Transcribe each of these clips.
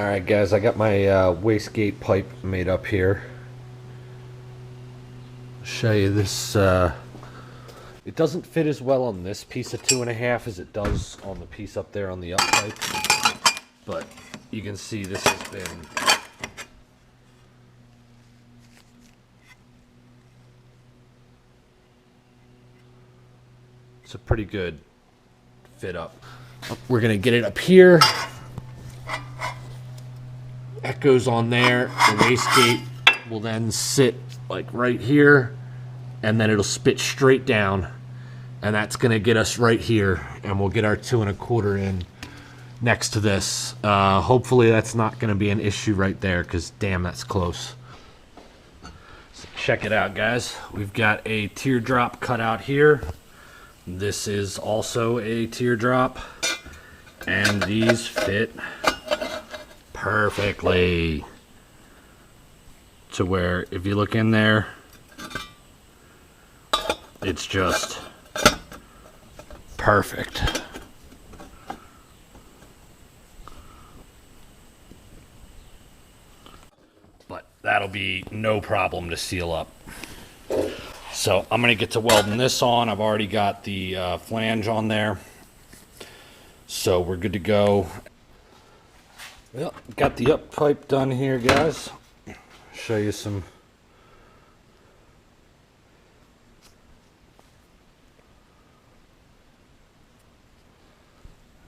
Alright guys, I got my wastegate pipe made up here. I'll show you this. It doesn't fit as well on this piece of 2.5 as it does on the piece up there on the up pipe. But you can see this has been it's a pretty good fit up. We're gonna get it up here. That goes on there. The wastegate will then sit like right here, and then it'll spit straight down, and that's gonna get us right here, and we'll get our 2 1/4 in next to this. Hopefully that's not gonna be an issue right there, because damn, that's close. So check it out, guys. We've got a teardrop cut out here. This is also a teardrop, and these fit perfectly to where if you look in there, it's just perfect. But that'll be no problem to seal up. So I'm gonna get to welding this on. I've already got the flange on there, so we're good to go. Well, got the up pipe done here, guys. Show you some.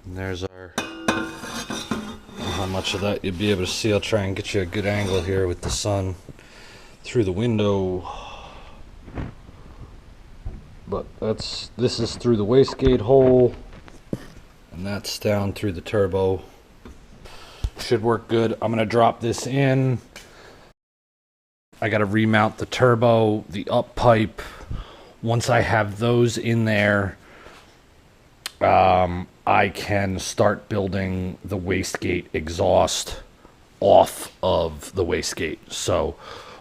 And there's our. I don't know how much of that you'll be able to see. I'll try and get you a good angle here with the sun through the window. But this is through the wastegate hole, and that's down through the turbo. Should work good. I'm gonna drop this in. I gotta remount the turbo, the up pipe. Once I have those in there, I can start building the wastegate exhaust off of the wastegate. So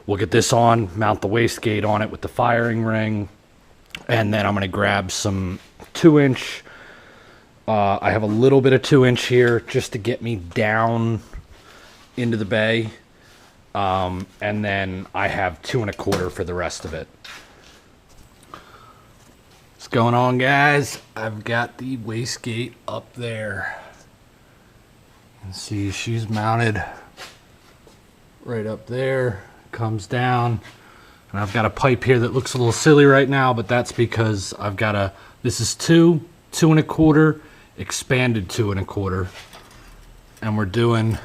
we'll get this on, mount the wastegate on it with the firing ring, and then I'm gonna grab some 2-inch. I have a little bit of 2-inch here just to get me down into the bay. And then I have 2 1/4 for the rest of it. What's going on, guys? I've got the wastegate up there. You can see she's mounted right up there. Comes down. And I've got a pipe here that looks a little silly right now, but that's because I've got this is 2 1/4, expanded 2 1/4, and we're doing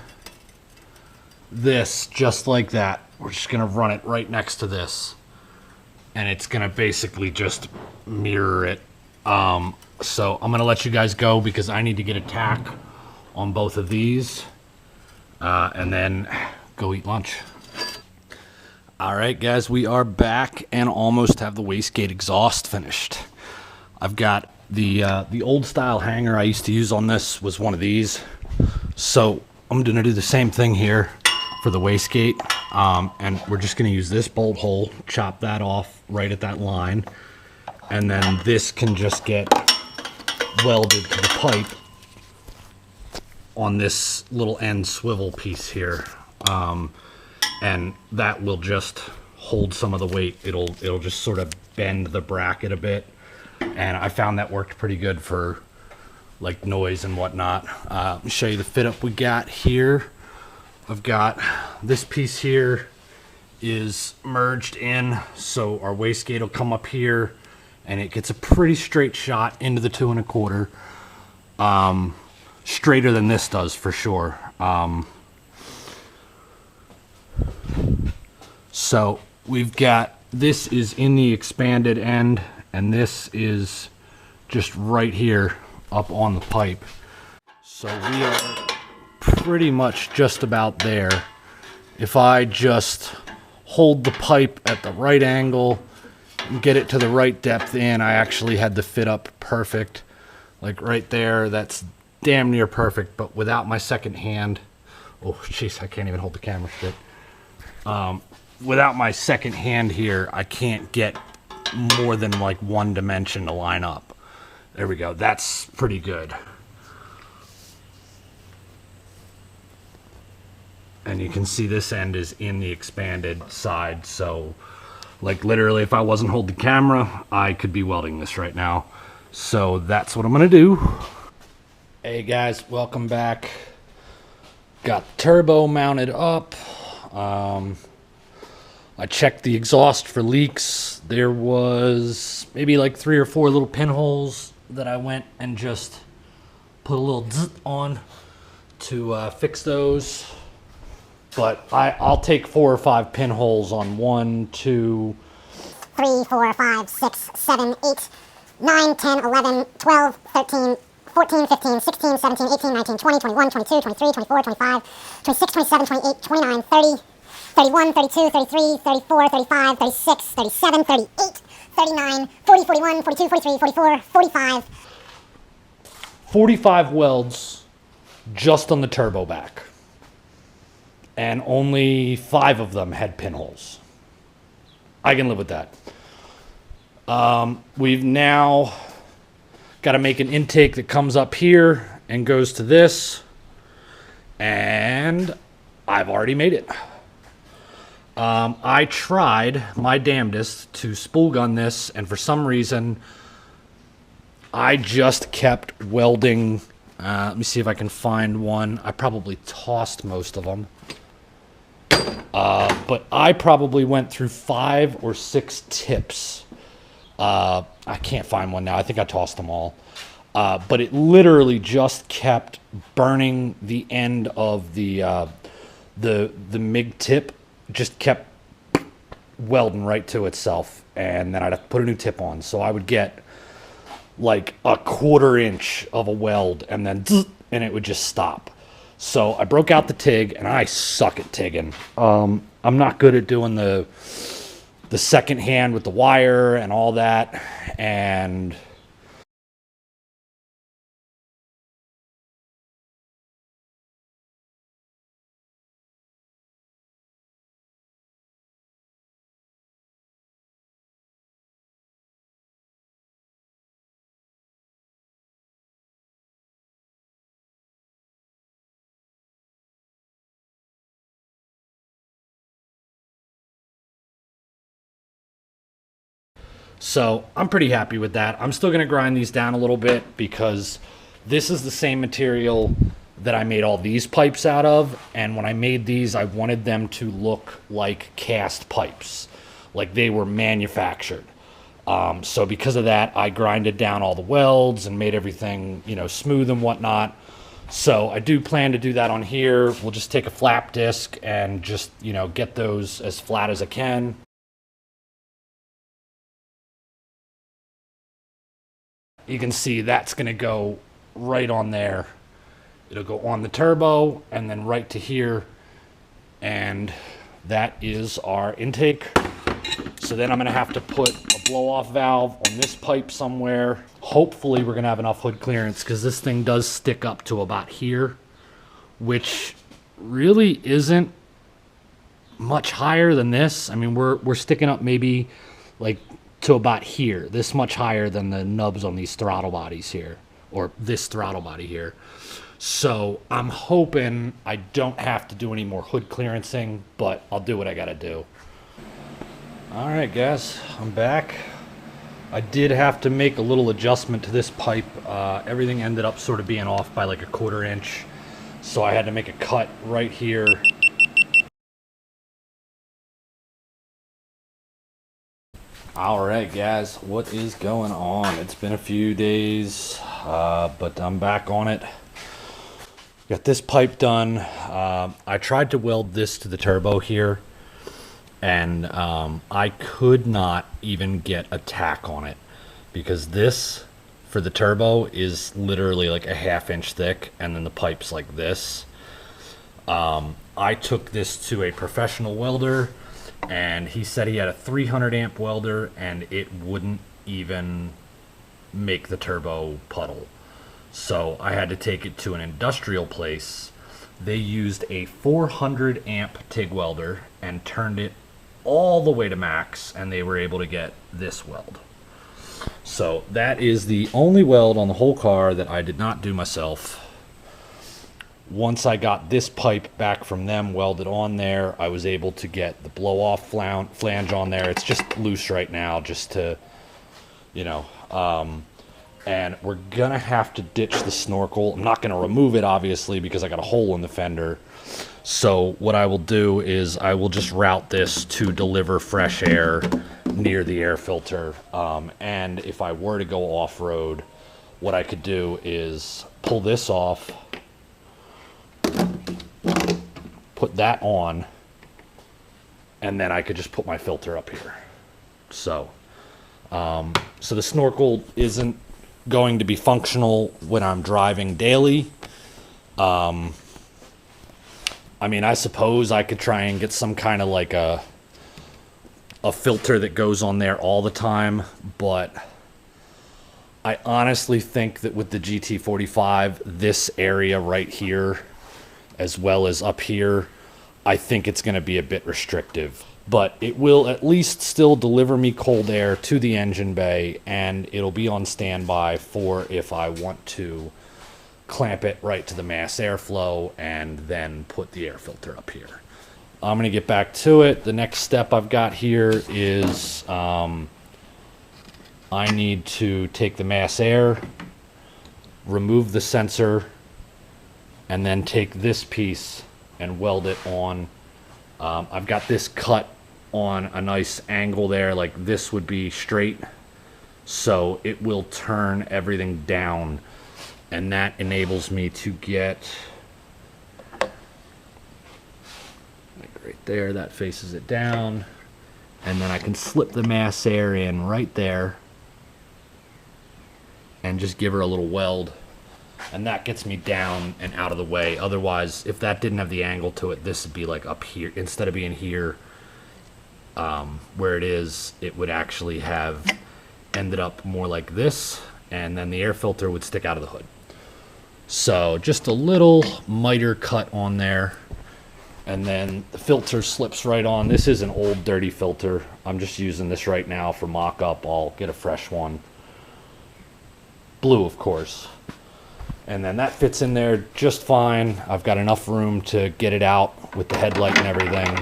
this just like that. We're just gonna run it right next to this, and it's gonna basically just mirror it. So I'm gonna let you guys go because I need to get a tack on both of these, and then go eat lunch. All right, guys, we are back and almost have the wastegate exhaust finished. I've got the old style hanger I used to use on this was one of these. So I'm gonna do the same thing here for the wastegate. And we're just gonna use this bolt hole, chop that off right at that line. And then this can just get welded to the pipe on this little end swivel piece here. And that will just hold some of the weight. It'll just sort of bend the bracket a bit. And I found that worked pretty good for like noise and whatnot. Let me show you the fit up we got here. I've got this piece here is merged in, so our wastegate will come up here and it gets a pretty straight shot into the 2 1/4. Straighter than this does for sure. So we've got, this is in the expanded end, and this is just right here up on the pipe. So we are pretty much just about there. If I just hold the pipe at the right angle and get it to the right depth in, I actually had the fit up perfect. Like right there, that's damn near perfect, but without my second hand, oh jeez, I can't even hold the camera straight. Without my second hand here, I can't get more than like one dimension to line up. There we go. That's pretty good. and you can see this end is in the expanded side. So like literally if I wasn't holding the camera, I could be welding this right now. So that's what I'm gonna do. Hey guys, welcome back. Got the turbo mounted up. I checked the exhaust for leaks. There was maybe like 3 or 4 little pinholes that I went and just put a little zzz on to fix those. But I'll take 4 or 5 pinholes on 1, 2, 3, 4, 5, 6, 7, 8, 9, 10, 11, 12, 13, 14, 15, 16, 17, 18, 19, 20, 21, 22, 23, 24, 25, 26, 27, 28, 29, 30, 31, 32, 33, 34, 35, 36, 37, 38, 39, 40, 41, 42, 43, 44, 45. 45 welds just on the turbo back. And only 5 of them had pinholes. I can live with that. We've now got to make an intake that comes up here and goes to this. And I've already made it. I tried my damnedest to spool gun this, and for some reason, I just kept welding. Let me see if I can find one. I probably tossed most of them. But I probably went through 5 or 6 tips. I can't find one now. I think I tossed them all. But it literally just kept burning the end of the MIG tip. Just kept welding right to itself, and then I'd have to put a new tip on. So I would get like a 1/4 inch of a weld, and then and it would just stop. So I broke out the TIG, and I suck at TIGging. I'm not good at doing the second hand with the wire and all that, and so I'm pretty happy with that. I'm still going to grind these down a little bit because this is the same material that I made all these pipes out of. And when I made these, I wanted them to look like cast pipes, like they were manufactured. So because of that, I grinded down all the welds and made everything, you know, smooth and whatnot. So I do plan to do that on here. We'll just take a flap disc and just, you know, get those as flat as I can. You can see that's going to go right on there. It'll go on the turbo and then right to here. And that is our intake. So then I'm going to have to put a blow-off valve on this pipe somewhere. Hopefully we're going to have enough hood clearance because this thing does stick up to about here, which really isn't much higher than this. I mean, we're sticking up maybe like to about here, this much higher than the nubs on these throttle bodies here, or this throttle body here. So I'm hoping I don't have to do any more hood clearancing, but I'll do what I gotta do. All right, guys, I'm back. I did have to make a little adjustment to this pipe. Everything ended up sort of being off by like a 1/4 inch. So I had to make a cut right here. All right, guys, what is going on? It's been a few days, but I'm back on it. Got this pipe done. I tried to weld this to the turbo here, and I could not even get a tack on it because this for the turbo is literally like a 1/2 inch thick, and then the pipe's like this. I took this to a professional welder, and he said he had a 300 amp welder and it wouldn't even make the turbo puddle. So I had to take it to an industrial place. They used a 400 amp TIG welder and turned it all the way to max, and they were able to get this weld. So that is the only weld on the whole car that I did not do myself. once I got this pipe back from them welded on there, I was able to get the blow-off flange on there. It's just loose right now, just to, you know, and we're gonna have to ditch the snorkel. I'm not gonna remove it, obviously, because I got a hole in the fender. So what I will do is I will just route this to deliver fresh air near the air filter. And if I were to go off-road, what I could do is pull this off, put that on, and then I could just put my filter up here. So the snorkel isn't going to be functional when I'm driving daily. I mean, I suppose I could try and get some kind of like a filter that goes on there all the time, but I honestly think that with the GT45, this area right here, as well as up here, I think it's going to be a bit restrictive. But it will at least still deliver me cold air to the engine bay, and it'll be on standby for if I want to clamp it right to the mass airflow and then put the air filter up here. I'm going to get back to it. The next step I've got here is I need to take the mass air, remove the sensor, and then take this piece and weld it on. I've got this cut on a nice angle there, like this would be straight, so it will turn everything down, and that enables me to get, like right there, that faces it down, and then I can slip the mass air in right there and just give her a little weld, and that gets me down and out of the way. Otherwise, if that didn't have the angle to it, this would be like up here instead of being here where it is. It would actually have ended up more like this, and then the air filter would stick out of the hood. So just a little miter cut on there, and then the filter slips right on. This is an old dirty filter. I'm just using this right now for mock-up. I'll get a fresh one, blue of course, and then that fits in there just fine. I've got enough room to get it out with the headlight and everything.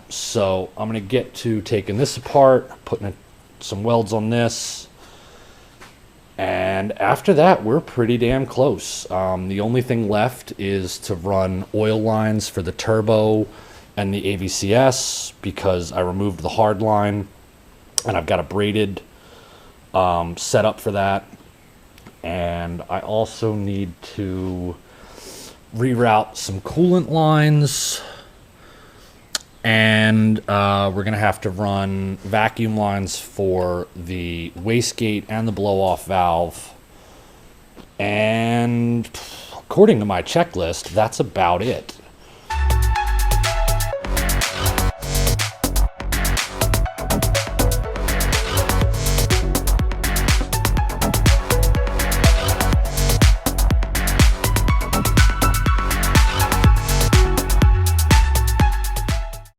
So I'm gonna get to taking this apart, putting some welds on this, and after that we're pretty damn close. The only thing left is to run oil lines for the turbo and the AVCS, because I removed the hard line and I've got a braided set up for that. And I also need to reroute some coolant lines, and we're gonna have to run vacuum lines for the wastegate and the blow-off valve. And according to my checklist, that's about it.